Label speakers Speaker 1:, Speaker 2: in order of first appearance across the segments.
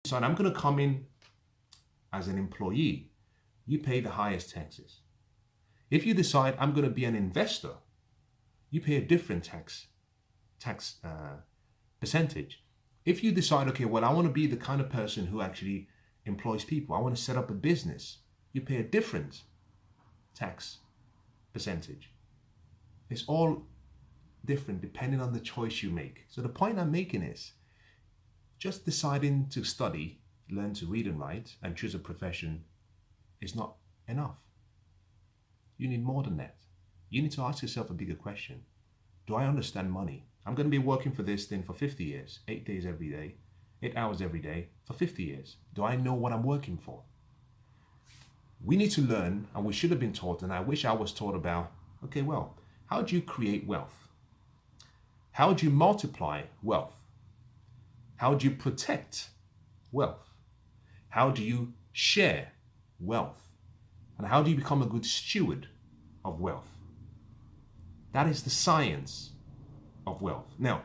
Speaker 1: decide I'm going to come in as an employee, you pay the highest taxes. If you decide I'm going to be an investor, you pay a different tax percentage. If you decide, okay, well, I want to be the kind of person who actually employs people, I want to set up a business, you pay a different tax percentage. It's all different depending on the choice you make. So the point I'm making is just deciding to study, learn to read and write, and choose a profession is not enough. You need more than that. You need to ask yourself a bigger question. Do I understand money? I'm going to be working for this thing for 50 years, 8 days every day, 8 hours every day for 50 years. Do I know what I'm working for? We need to learn, and we should have been taught, and I wish I was taught about, okay, well, how do you create wealth? How do you multiply wealth? How do you protect wealth? How do you share wealth? And how do you become a good steward of wealth? That is the science of wealth. Now,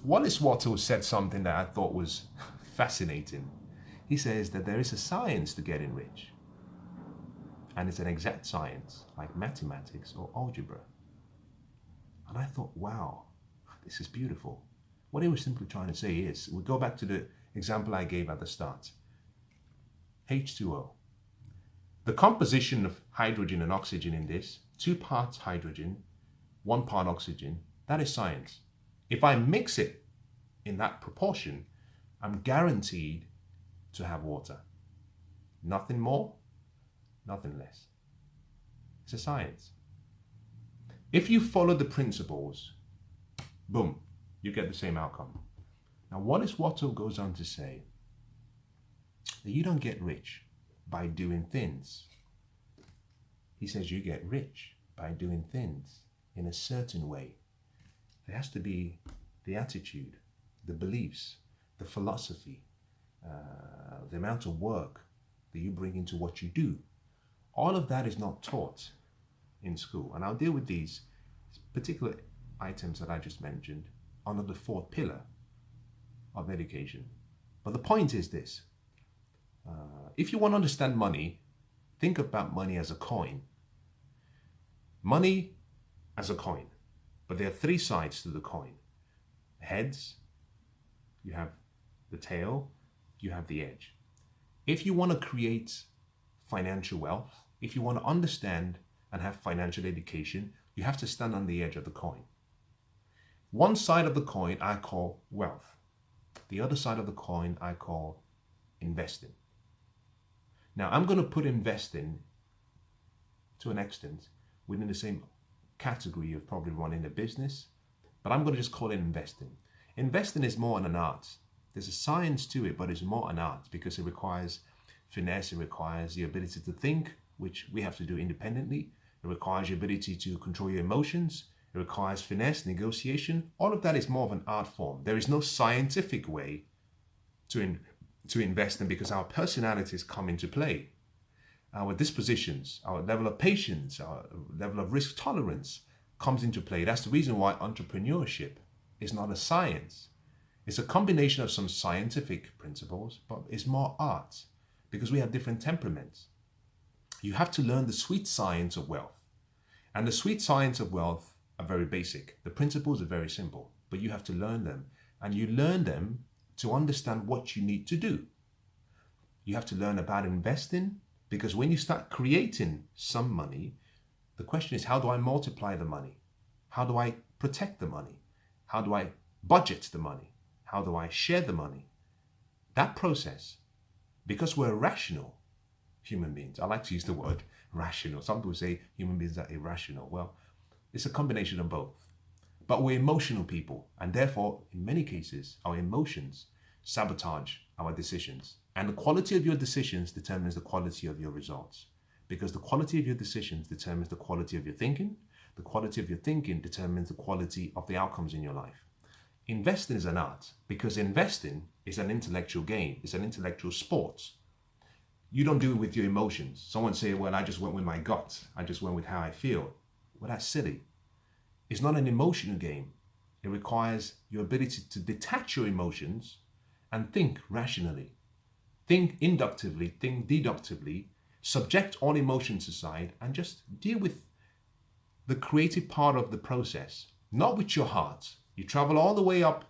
Speaker 1: Wallace Wattles said something that I thought was fascinating. He says that there is a science to getting rich. And it's an exact science, like mathematics or algebra. And I thought, wow, this is beautiful. What he was simply trying to say is, we go back to the example I gave at the start. H2O. The composition of hydrogen and oxygen in this, 2 parts hydrogen, 1 part oxygen, that is science. If I mix it in that proportion, I'm guaranteed to have water. Nothing more, nothing less. It's a science. If you follow the principles, boom, you get the same outcome. Now, Wallace Wattles goes on to say that you don't get rich by doing things. He says you get rich by doing things in a certain way. There has to be the attitude, the beliefs, the philosophy, the amount of work that you bring into what you do. All of that is not taught in school. And I'll deal with these particular items that I just mentioned under the 4th pillar of education. But the point is this. If you want to understand money, think about money as a coin. Money as a coin. But there are 3 sides to the coin. Heads, you have the tail, you have the edge. If you want to create financial wealth, if you want to understand and have financial education, you have to stand on the edge of the coin. One side of the coin I call wealth. The other side of the coin I call investing. Now, I'm going to put investing to an extent within the same category of probably running a business, but I'm going to just call it investing. Investing is more an art. There's a science to it, but it's more an art because it requires finesse, it requires the ability to think, which we have to do independently. It requires your ability to control your emotions. It requires finesse, negotiation. All of that is more of an art form. There is no scientific way to invest in because our personalities come into play. Our dispositions, our level of patience, our level of risk tolerance comes into play. That's the reason why entrepreneurship is not a science. It's a combination of some scientific principles, but it's more art because we have different temperaments. You have to learn the sweet science of wealth. And the sweet science of wealth are very basic. The principles are very simple, but you have to learn them. And you learn them to understand what you need to do. You have to learn about investing because when you start creating some money, the question is, how do I multiply the money? How do I protect the money? How do I budget the money? How do I share the money? That process, because we're rational human beings. I like to use the word rational. Some people say human beings are irrational. Well, it's a combination of both. But we're emotional people, and therefore, in many cases, our emotions sabotage our decisions. And the quality of your decisions determines the quality of your results. Because the quality of your decisions determines the quality of your thinking. The quality of your thinking determines the quality of the outcomes in your life. Investing is an art because investing is an intellectual game. It's an intellectual sport. You don't do it with your emotions. Someone say, well, I just went with my gut. I just went with how I feel. Well, that's silly. It's not an emotional game. It requires your ability to detach your emotions and think rationally. think inductively, think deductively, subject all emotions aside, and just deal with the creative part of the process, not with your heart. You travel all the way up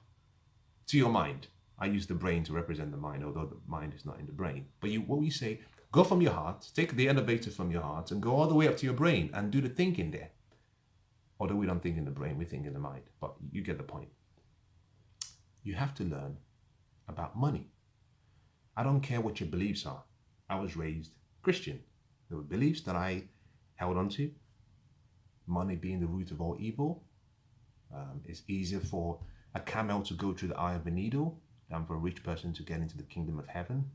Speaker 1: to your mind. I use the brain to represent the mind, although the mind is not in the brain. But what we say, go from your heart, take the elevator from your heart and go all the way up to your brain and do the thinking there. Although we don't think in the brain, we think in the mind. But you get the point. You have to learn about money. I don't care what your beliefs are. I was raised Christian. There were beliefs that I held on to. Money being the root of all evil. It's easier for a camel to go through the eye of a needle than for a rich person to get into the kingdom of heaven.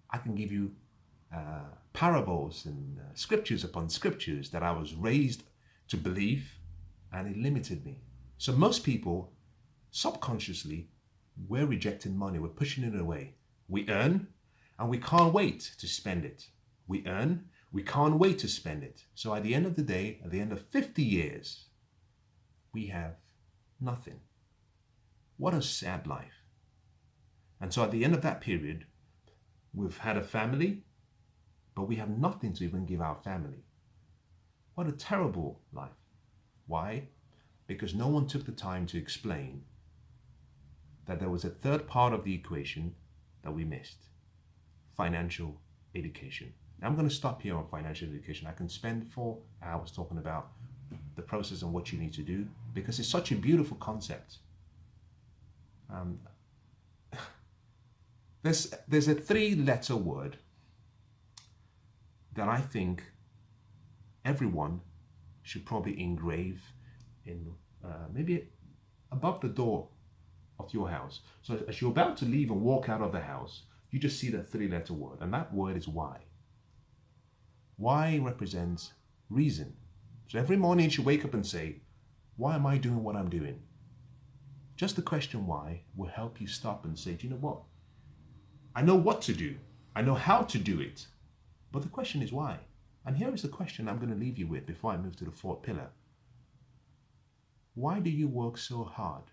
Speaker 1: I can give you parables and scriptures upon scriptures that I was raised to believe, and it limited me. So most people, subconsciously, we're rejecting money. We're pushing it away. We earn, and we can't wait to spend it. We earn, we can't wait to spend it. So at the end of the day, at the end of 50 years, we have nothing. What a sad life. And so at the end of that period, we've had a family, but we have nothing to even give our family. What a terrible life. Why? Because no one took the time to explain that there was a third part of the equation that we missed. Financial education. Now I'm going to stop here on financial education. I can spend 4 hours talking about the process and what you need to do because it's such a beautiful concept. There's a 3-letter word that I think everyone should probably engrave in maybe above the door of your house. So as you're about to leave and walk out of the house, you just see that 3-letter word, and that word is why. Why represents reason. So every morning you should wake up and say, why am I doing what I'm doing? Just the question why will help you stop and say, do you know what? I know what to do. I know how to do it. But the question is why? And here is the question I'm going to leave you with before I move to the 4th pillar. Why do you work so hard?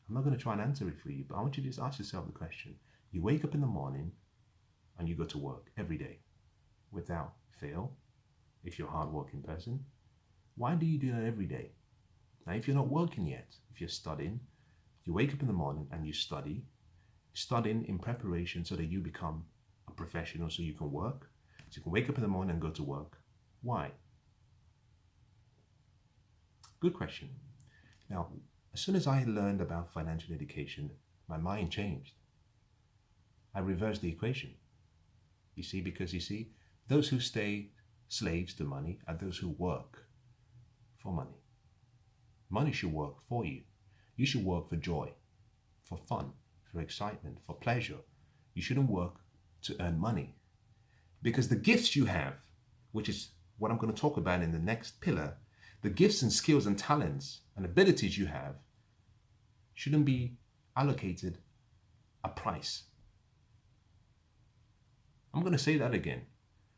Speaker 1: I'm not going to try and answer it for you, but I want you to just ask yourself the question. You wake up in the morning and you go to work every day without fail, if you're a hard-working person. Why do you do that every day? Now, if you're not working yet, if you're studying, you wake up in the morning and you study, studying in preparation so that you become a professional so you can work. So you can wake up in the morning and go to work. Why? Good question. Now, as soon as I learned about financial education, my mind changed. I reversed the equation. You see, because you see, those who stay slaves to money are those who work for money. Money should work for you. You should work for joy, for fun, for excitement, for pleasure. You shouldn't work to earn money. Because the gifts you have, which is what I'm going to talk about in the next pillar, the gifts and skills and talents and abilities you have shouldn't be allocated a price. I'm going to say that again.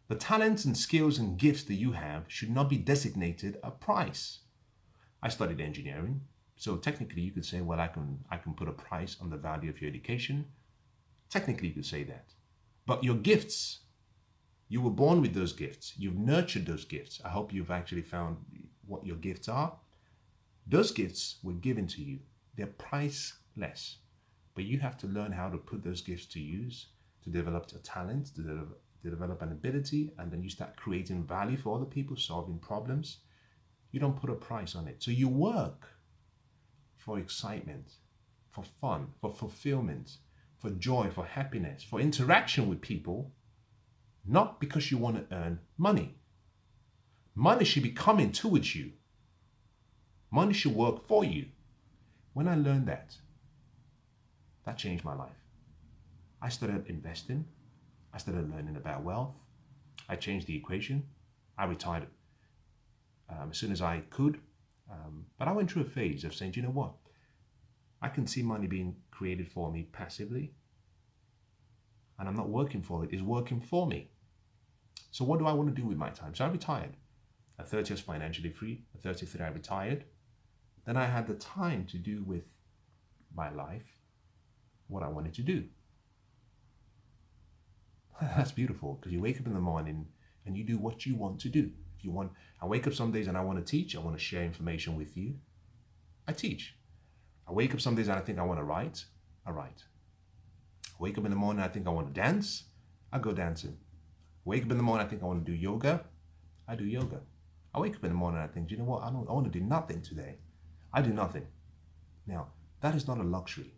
Speaker 1: The talents and skills and gifts that you have should not be designated a price. I studied engineering, so technically you could say, well, I can put a price on the value of your education. Technically you could say that. But your gifts, you were born with those gifts. You've nurtured those gifts. I hope you've actually found what your gifts are. Those gifts were given to you. They're priceless. But you have to learn how to put those gifts to use, to develop a talent, to develop an ability, and then you start creating value for other people, solving problems. You don't put a price on it. So you work for excitement, for fun, for fulfillment, for joy, for happiness, for interaction with people, not because you want to earn money. Money should be coming towards you. Money should work for you. When I learned that changed my life. I started investing. I started learning about wealth. I changed the equation. I retired as soon as I could. But I went through a phase of saying, do you know what? I can see money being created for me passively. And I'm not working for it. It's working for me. So what do I want to do with my time? So I retired. At 30, I was financially free. At 33, I retired. Then I had the time to do with my life what I wanted to do. That's beautiful, because you wake up in the morning and you do what you want to do. If you want, I wake up some days and I want to teach, I want to share information with you, I teach. I wake up some days and I think I want to write, I write. I wake up in the morning, I think I want to dance, I go dancing. I wake up in the morning, I think I want to do yoga, I do yoga. I wake up in the morning and I think, you know what, I want to do nothing today. I do nothing. Now, that is not a luxury.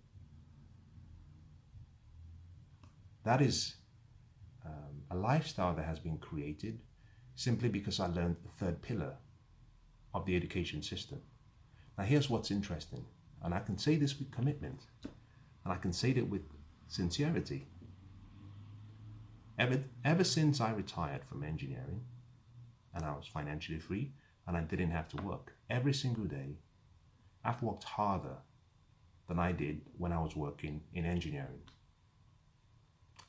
Speaker 1: That is a lifestyle that has been created simply because I learned the third pillar of the education system. Now, here's what's interesting, and I can say this with commitment, and I can say that with sincerity. Ever since I retired from engineering, and I was financially free, and I didn't have to work, every single day, I've worked harder than I did when I was working in engineering.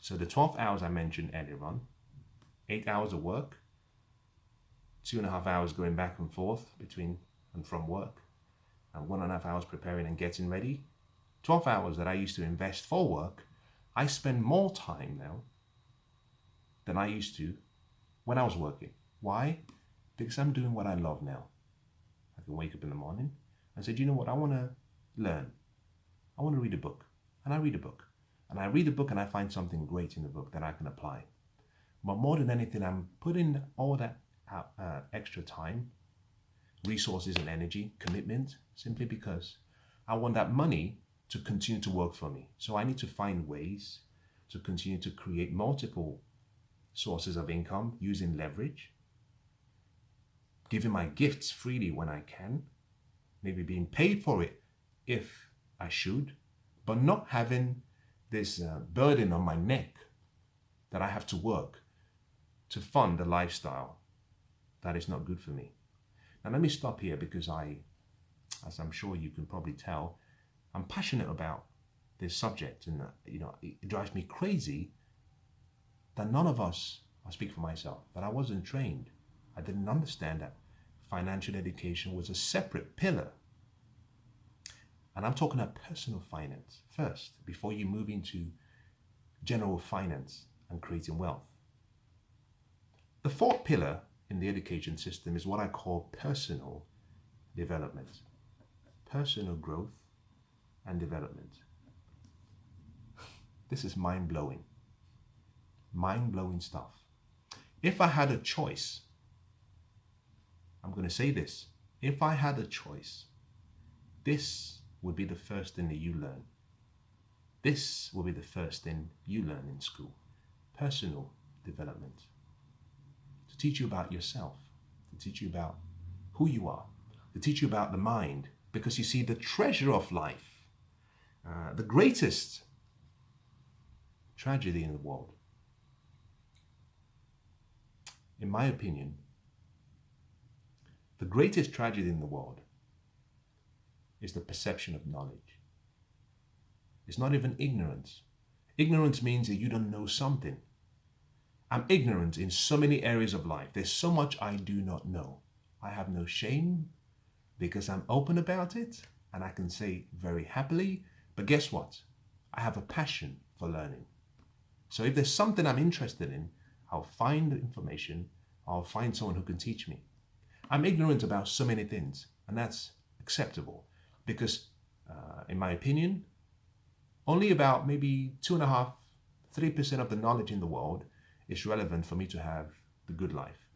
Speaker 1: So the 12 hours I mentioned earlier on, 8 hours of work, 2.5 hours going back and forth between and from work, and 1.5 hours preparing and getting ready, 12 hours that I used to invest for work, I spend more time now than I used to when I was working. Why? Because I'm doing what I love now. I can wake up in the morning and say, you know what, I want to learn. I want to read a book. And I read a book. And I read a book and I find something great in the book that I can apply. But more than anything, I'm putting all that extra time, resources and energy, commitment, simply because I want that money to continue to work for me. So I need to find ways to continue to create multiple sources of income using leverage, giving my gifts freely when I can, maybe being paid for it if I should, but not having this burden on my neck that I have to work to fund a lifestyle that is not good for me. Now let me stop here, because as I'm sure you can probably tell, I'm passionate about this subject, and it drives me crazy that none of us, I speak for myself, that I wasn't trained. I didn't understand that financial education was a separate pillar. And I'm talking about personal finance first, before you move into general finance and creating wealth. The fourth pillar in the education system is what I call personal development, personal growth and development. This is mind-blowing stuff. If I had a choice, I'm going to say this, if I had a choice, this would be the first thing that you learn. This will be the first thing you learn in school. Personal development. To teach you about yourself, to teach you about who you are, to teach you about the mind. Because you see, the treasure of life, the greatest tragedy in the world, in my opinion, the greatest tragedy in the world is the perception of knowledge. It's not even ignorance. Ignorance means that you don't know something. I'm ignorant in so many areas of life. There's so much I do not know. I have no shame because I'm open about it, and I can say very happily, but guess what? I have a passion for learning. So if there's something I'm interested in, I'll find the information, I'll find someone who can teach me. I'm ignorant about so many things, and that's acceptable because, in my opinion, only about maybe 2.5%, 3% of the knowledge in the world is relevant for me to have the good life.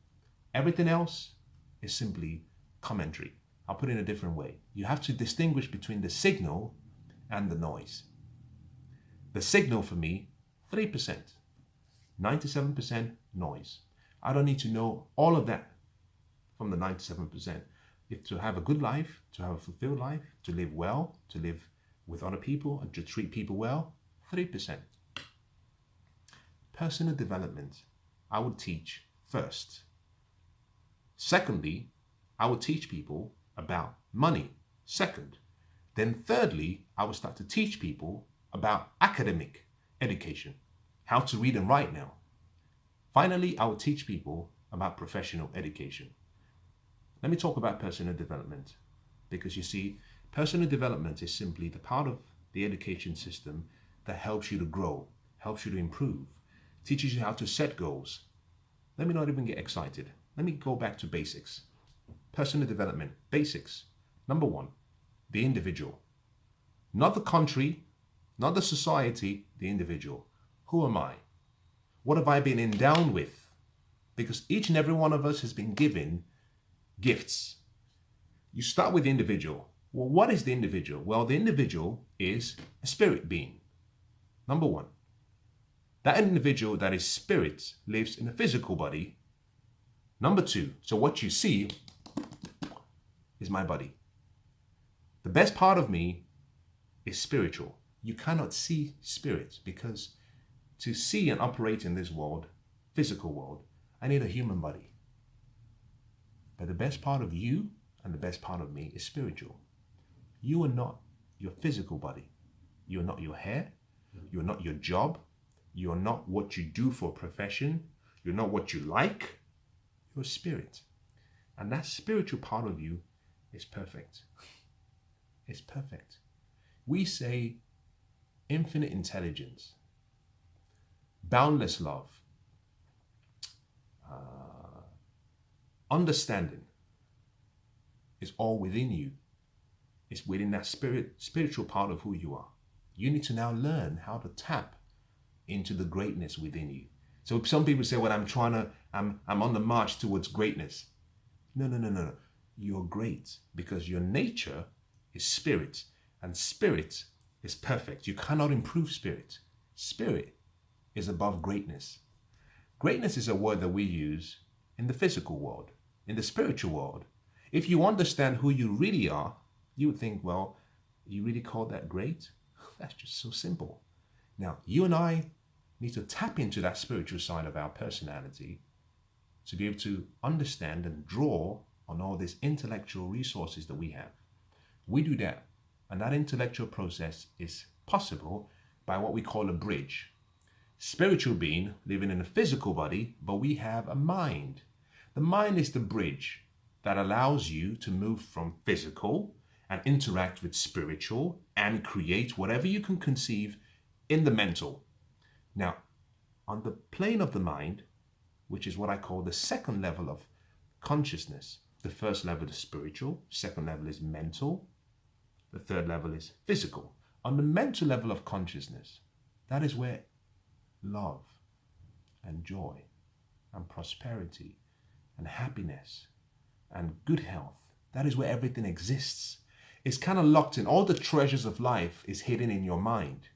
Speaker 1: Everything else is simply commentary. I'll put it in a different way. You have to distinguish between the signal and the noise. The signal for me, 3%, 97% noise. I don't need to know all of that from the 97%. If to have a good life, to have a fulfilled life, to live well, to live with other people and to treat people well, 3%. Personal development, I would teach first. Secondly, I would teach people about money, second. Then thirdly, I would start to teach people about academic education, how to read and write now. Finally, I would teach people about professional education. Let me talk about personal development, because you see, personal development is simply the part of the education system that helps you to grow, helps you to improve. teaches you how to set goals. Let me not even get excited. Let me go back to basics. Personal development, basics. Number one, the individual. Not the country, not the society, the individual. Who am I? What have I been endowed with? Because each and every one of us has been given gifts. You start with the individual. Well, what is the individual? Well, the individual is a spirit being. Number one. That individual that is spirit lives in a physical body. Number two, so what you see is my body. The best part of me is spiritual. You cannot see spirit because to see and operate in this world, physical world, I need a human body. But the best part of you and the best part of me is spiritual. You are not your physical body. You are not your hair. You are not your job. You are not what you do for a profession. You're not what you like. You're a spirit. And that spiritual part of you is perfect. It's perfect. We say infinite intelligence, boundless love, understanding is all within you. It's within that spiritual part of who you are. You need to now learn how to tap into the greatness within you. So some people say, well, I'm on the march towards greatness. No. You're great because your nature is spirit, and spirit is perfect. You cannot improve spirit. Spirit is above greatness. Greatness is a word that we use in the physical world. In the spiritual world, if you understand who you really are, you would think, well, you really call that great? That's just so simple. Now, you and I need to tap into that spiritual side of our personality to be able to understand and draw on all these intellectual resources that we have. We do that, and that intellectual process is possible by what we call a bridge. Spiritual being living in a physical body, but we have a mind. The mind is the bridge that allows you to move from physical and interact with spiritual and create whatever you can conceive in the mental. Now, on the plane of the mind, which is what I call the second level of consciousness, the first level is spiritual, second level is mental, the third level is physical. On the mental level of consciousness, that is where love and joy and prosperity and happiness and good health, that is where everything exists. It's kind of locked in. All the treasures of life is hidden in your mind.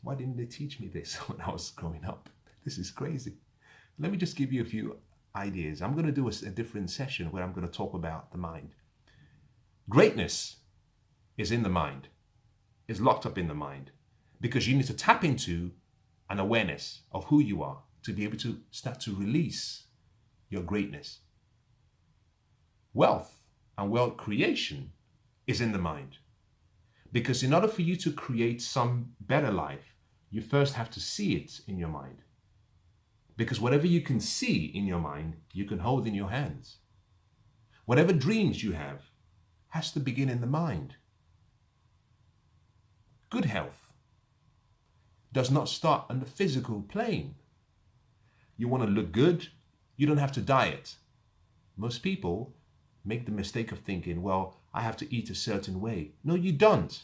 Speaker 1: Why didn't they teach me this when I was growing up? This is crazy. Let me just give you a few ideas. I'm going to do a different session where I'm going to talk about the mind. Greatness is in the mind, is locked up in the mind, because you need to tap into an awareness of who you are to be able to start to release your greatness. Wealth and wealth creation is in the mind, because in order for you to create some better life, you first have to see it in your mind. Because whatever you can see in your mind, you can hold in your hands. Whatever dreams you have has to begin in the mind. Good health does not start on the physical plane. You want to look good, you don't have to diet. Most people make the mistake of thinking, well, I have to eat a certain way. No, you don't.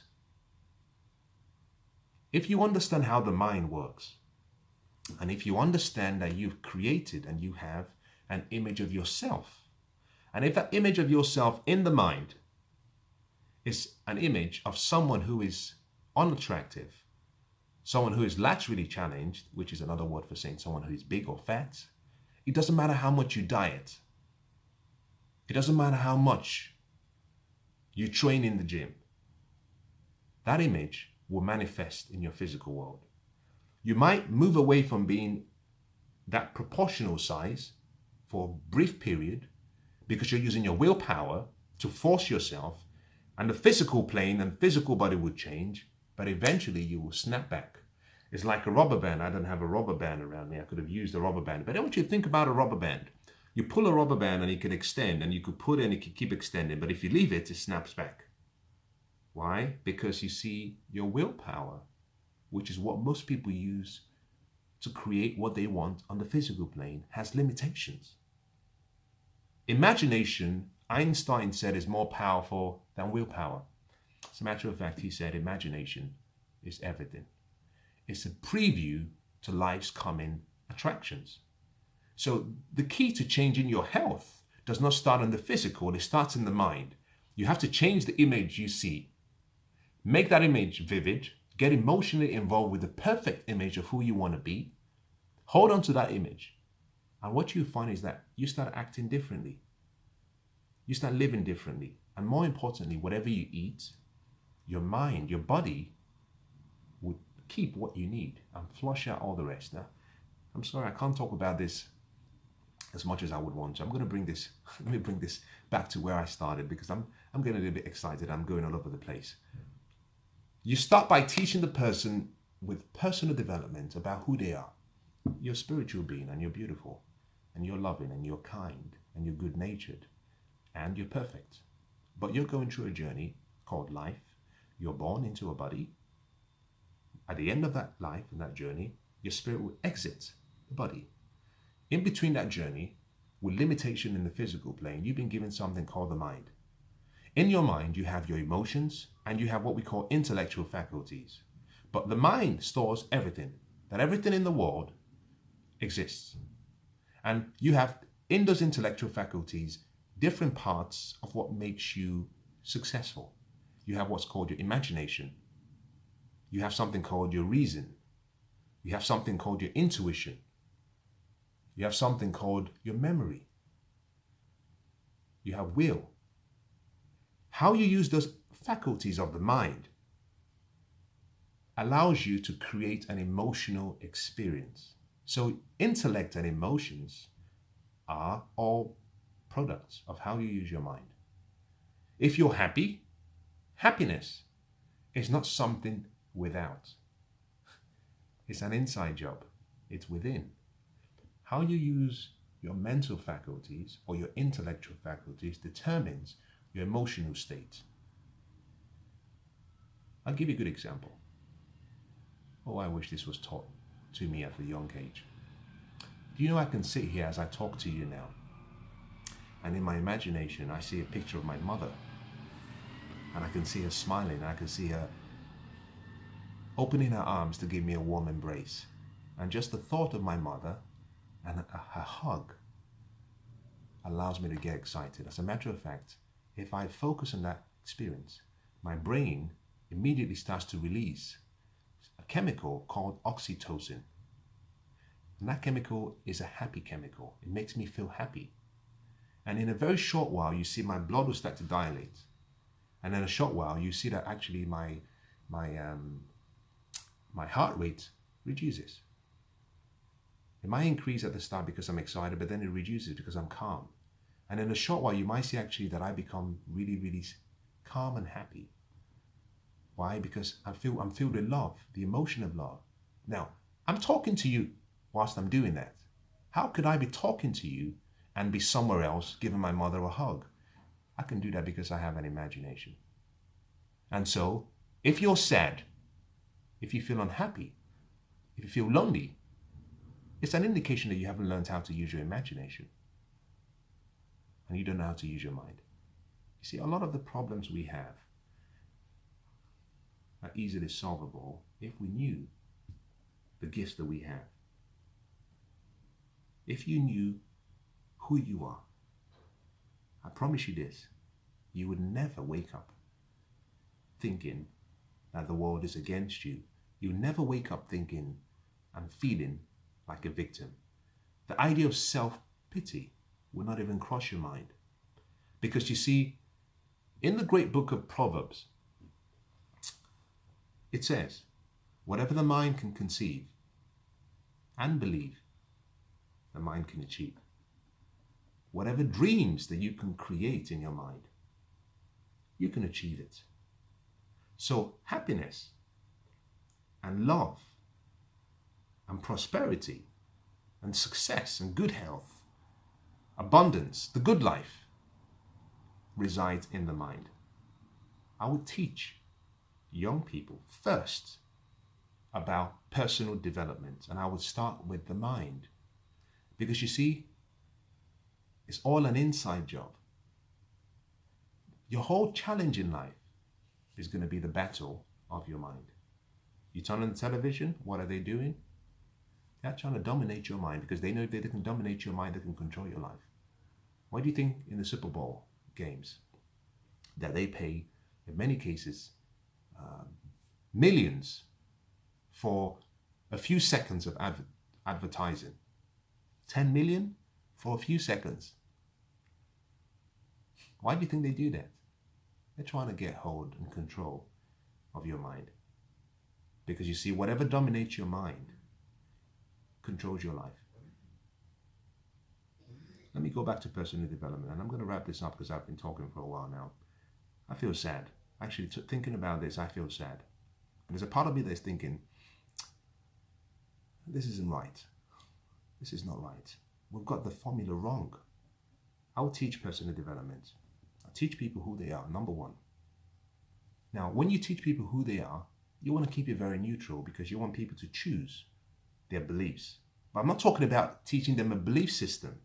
Speaker 1: If you understand how the mind works, and if you understand that you've created and you have an image of yourself, and if that image of yourself in the mind is an image of someone who is unattractive, someone who is laterally challenged, which is another word for saying someone who is big or fat, it doesn't matter how much you diet. It doesn't matter how much you train in the gym. That image will manifest in your physical world. You might move away from being that proportional size for a brief period because you're using your willpower to force yourself, and the physical plane and physical body would change, but eventually you will snap back. It's like a rubber band. I don't have a rubber band around me. I could have used a rubber band. But I want you to think about a rubber band. You pull a rubber band and it can extend, and you could pull it and it can keep extending. But if you leave it, it snaps back. Why? Because you see, your willpower, which is what most people use to create what they want on the physical plane has limitations. Imagination, Einstein said, is more powerful than willpower. As a matter of fact, he said imagination is everything. It's a preview to life's coming attractions. So the key to changing your health does not start in the physical, it starts in the mind. You have to change the image you see. Make that image vivid, get emotionally involved with the perfect image of who you want to be. Hold on to that image. And what you find is that you start acting differently. You start living differently. And more importantly, whatever you eat, your mind, your body will keep what you need and flush out all the rest. Now, I'm sorry, I can't talk about this as much as I would want to. I'm going to bring this, let me bring this back to where I started because I'm getting a little bit excited. I'm going all over the place. You start by teaching the person with personal development about who they are. You're a spiritual being and you're beautiful and you're loving and you're kind and you're good-natured and you're perfect. But you're going through a journey called life. You're born into a body. At the end of that life and that journey, your spirit will exit the body. In between that journey, with limitation in the physical plane, you've been given something called the mind. In your mind, you have your emotions and you have what we call intellectual faculties. But the mind stores everything, that everything in the world exists. And you have, in those intellectual faculties, different parts of what makes you successful. You have what's called your imagination. You have something called your reason. You have something called your intuition. You have something called your memory. You have will. How you use those faculties of the mind allows you to create an emotional experience. So intellect and emotions are all products of how you use your mind. If you're happy, happiness is not something without. It's an inside job. It's within. How you use your mental faculties or your intellectual faculties determines your emotional state. I'll give you a good example. Oh, I wish this was taught to me at a young age. Do you know I can sit here as I talk to you now, and in my imagination I see a picture of my mother, and I can see her smiling, and I can see her opening her arms to give me a warm embrace. And just the thought of my mother and her hug allows me to get excited. As a matter of fact, if I focus on that experience, my brain immediately starts to release a chemical called oxytocin. And that chemical is a happy chemical. It makes me feel happy. And in a very short while, you see my blood will start to dilate. And in a short while, you see that actually my heart rate reduces. It might increase at the start because I'm excited, but then it reduces because I'm calm. And in a short while, you might see actually that I become really, really calm and happy. Why? Because I'm filled with love, the emotion of love. Now, I'm talking to you whilst I'm doing that. How could I be talking to you and be somewhere else giving my mother a hug? I can do that because I have an imagination. And so, if you're sad, if you feel unhappy, if you feel lonely, it's an indication that you haven't learned how to use your imagination. And you don't know how to use your mind. You see, a lot of the problems we have are easily solvable if we knew the gifts that we have. If you knew who you are, I promise you this, you would never wake up thinking that the world is against you. You would never wake up thinking and feeling like a victim. The idea of self-pity will not even cross your mind. Because you see, in the great book of Proverbs, it says, whatever the mind can conceive and believe, the mind can achieve. Whatever dreams that you can create in your mind, you can achieve it. So happiness and love and prosperity and success and good health, abundance, the good life resides in the mind. I would teach young people first about personal development, and I would start with the mind. Because you see, it's all an inside job. Your whole challenge in life is going to be the battle of your mind. You turn on the television, what are they doing? They're trying to dominate your mind because they know if they can dominate your mind, they can control your life. Why do you think in the Super Bowl games that they pay, in many cases, millions for a few seconds of advertising? 10 million for a few seconds. Why do you think they do that? They're trying to get hold and control of your mind. Because you see, whatever dominates your mind controls your life. Let me go back to personal development, and I'm going to wrap this up because I've been talking for a while now. I feel sad. Actually, thinking about this, I feel sad. And there's a part of me that's thinking, this isn't right. This is not right. We've got the formula wrong. I will teach personal development. I teach people who they are, number one. Now, when you teach people who they are, you want to keep it very neutral because you want people to choose their beliefs. But I'm not talking about teaching them a belief system.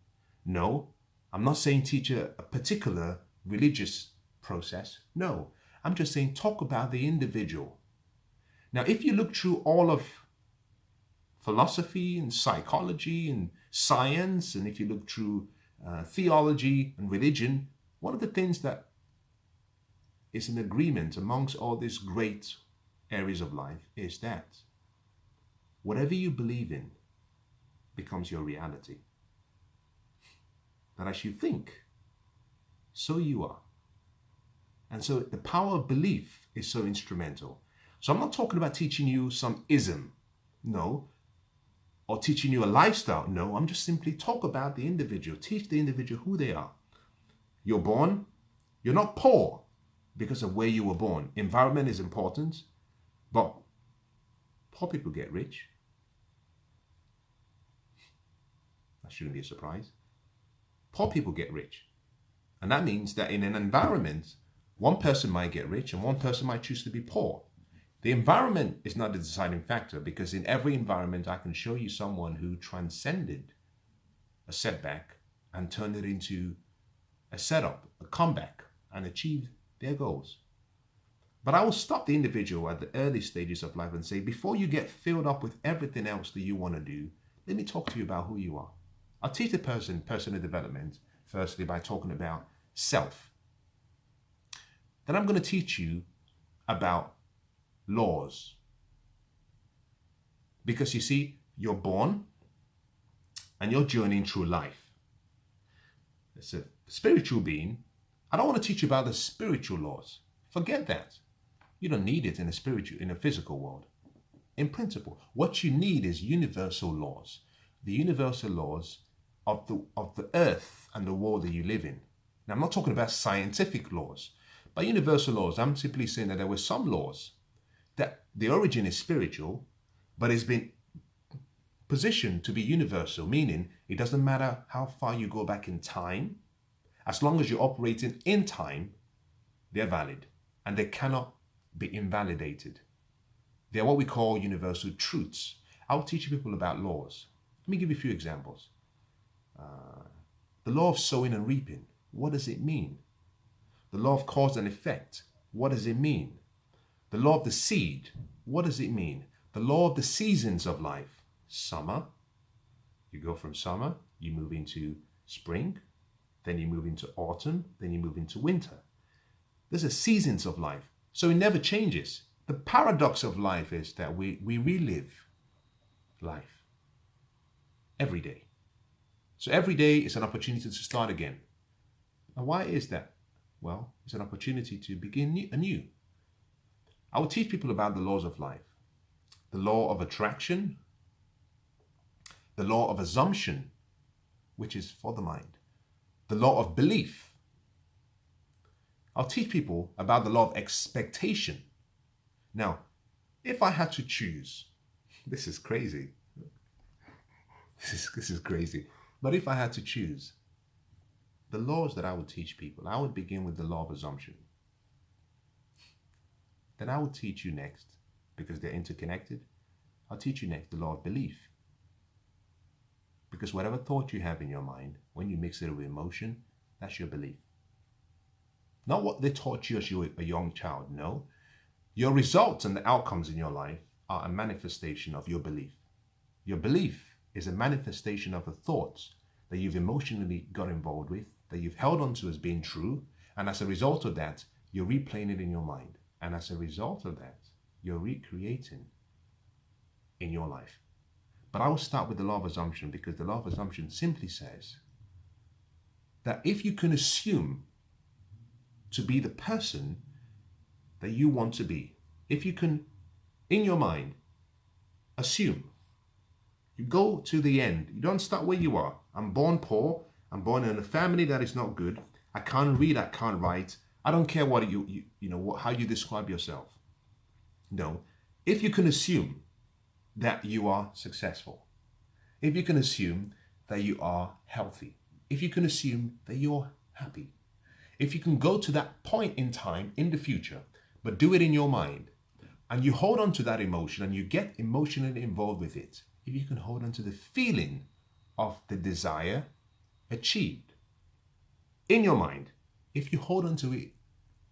Speaker 1: No, I'm not saying teach a particular religious process. No, I'm just saying talk about the individual. Now, if you look through all of philosophy and psychology and science, and if you look through theology and religion, one of the things that is an agreement amongst all these great areas of life is that whatever you believe in becomes your reality. That as you think, so you are. And so the power of belief is so instrumental. So I'm not talking about teaching you some ism, no, or teaching you a lifestyle. No, I'm just simply talk about the individual. Teach the individual who they are. You're born, you're not poor because of where you were born. Environment is important, but poor people get rich. That shouldn't be a surprise. Poor people get rich. And that means that in an environment, one person might get rich and one person might choose to be poor. The environment is not the deciding factor because in every environment, I can show you someone who transcended a setback and turned it into a setup, a comeback, and achieved their goals. But I will stop the individual at the early stages of life and say, before you get filled up with everything else that you want to do, let me talk to you about who you are. I'll teach the person personal development, firstly, by talking about self. Then I'm going to teach you about laws. Because you see, you're born and you're journeying through life. As a spiritual being, I don't want to teach you about the spiritual laws. Forget that. You don't need it in a physical world. In principle, what you need is universal laws. The universal laws of the earth and the world that you live in. Now, I'm not talking about scientific laws. By universal laws, I'm simply saying that there were some laws that the origin is spiritual, but it's been positioned to be universal, meaning it doesn't matter how far you go back in time, as long as you're operating in time, they're valid and they cannot be invalidated. They're what we call universal truths. I'll teach people about laws. Let me give you a few examples. The law of sowing and reaping. What does it mean? The law of cause and effect. What does it mean? The law of the seed. What does it mean? The law of the seasons of life. Summer. You go from summer, you move into spring, then you move into autumn, then you move into winter. There's a seasons of life. So it never changes. The paradox of life is that we relive life every day. So every day is an opportunity to start again. And why is that? Well, it's an opportunity to begin anew. I will teach people about the laws of life. The law of attraction, the law of assumption, which is for the mind, the law of belief. I'll teach people about the law of expectation. Now, if I had to choose, this is crazy. This is crazy. But if I had to choose the laws that I would teach people, I would begin with the law of assumption. Then I would teach you next, because they're interconnected, I'll teach you next the law of belief. Because whatever thought you have in your mind, when you mix it with emotion, that's your belief. Not what they taught you as you were a young child, no. Your results and the outcomes in your life are a manifestation of your belief. Your belief is a manifestation of the thoughts that you've emotionally got involved with, that you've held on to as being true, and as a result of that, you're replaying it in your mind. And as a result of that, you're recreating in your life. But I will start with the law of assumption, because the law of assumption simply says that if you can assume to be the person that you want to be, if you can, in your mind, assume, you go to the end. You don't start where you are. I'm born poor. I'm born in a family that is not good. I can't read. I can't write. I don't care what how you describe yourself. No. If you can assume that you are successful, if you can assume that you are healthy, if you can assume that you're happy, if you can go to that point in time in the future, but do it in your mind, and you hold on to that emotion and you get emotionally involved with it, if you can hold on to the feeling of the desire achieved in your mind, if you hold on to it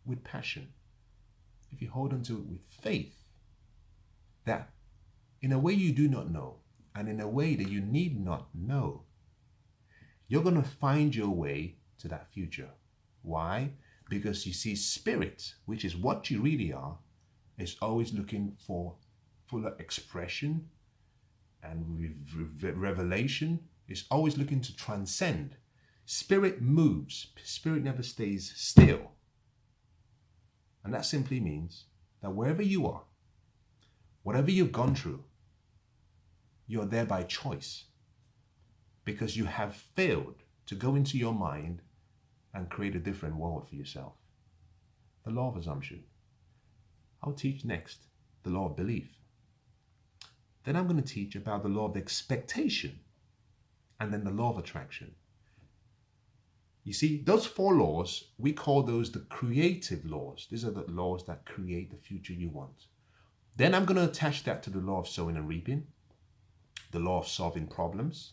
Speaker 1: with passion, if you hold on to it with faith, that in a way you do not know, and in a way that you need not know, you're going to find your way to that future. Why? Because you see, spirit, which is what you really are, is always looking for fuller expression and revelation. Is always looking to transcend. Spirit moves. Spirit never stays still. And that simply means that wherever you are, whatever you've gone through, you're there by choice, because you have failed to go into your mind and create a different world for yourself. The law of assumption. I'll teach next the law of belief. Then I'm going to teach about the law of expectation, and then the law of attraction. You see, those 4 laws, we call those the creative laws. These are the laws that create the future you want. Then I'm going to attach that to the law of sowing and reaping, the law of solving problems,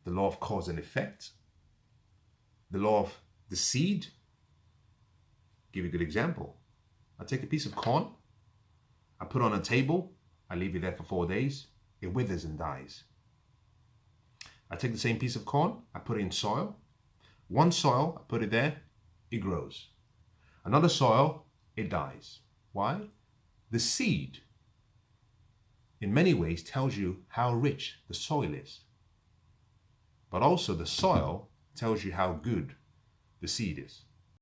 Speaker 1: the law of cause and effect, the law of the seed. Give you a good example. I take a piece of corn, I put it on a table, I leave it there for 4 days, it withers and dies. I take the same piece of corn, I put it in soil. One soil, I put it there, it grows. Another soil, it dies. Why? The seed, in many ways, tells you how rich the soil is. But also the soil tells you how good the seed is.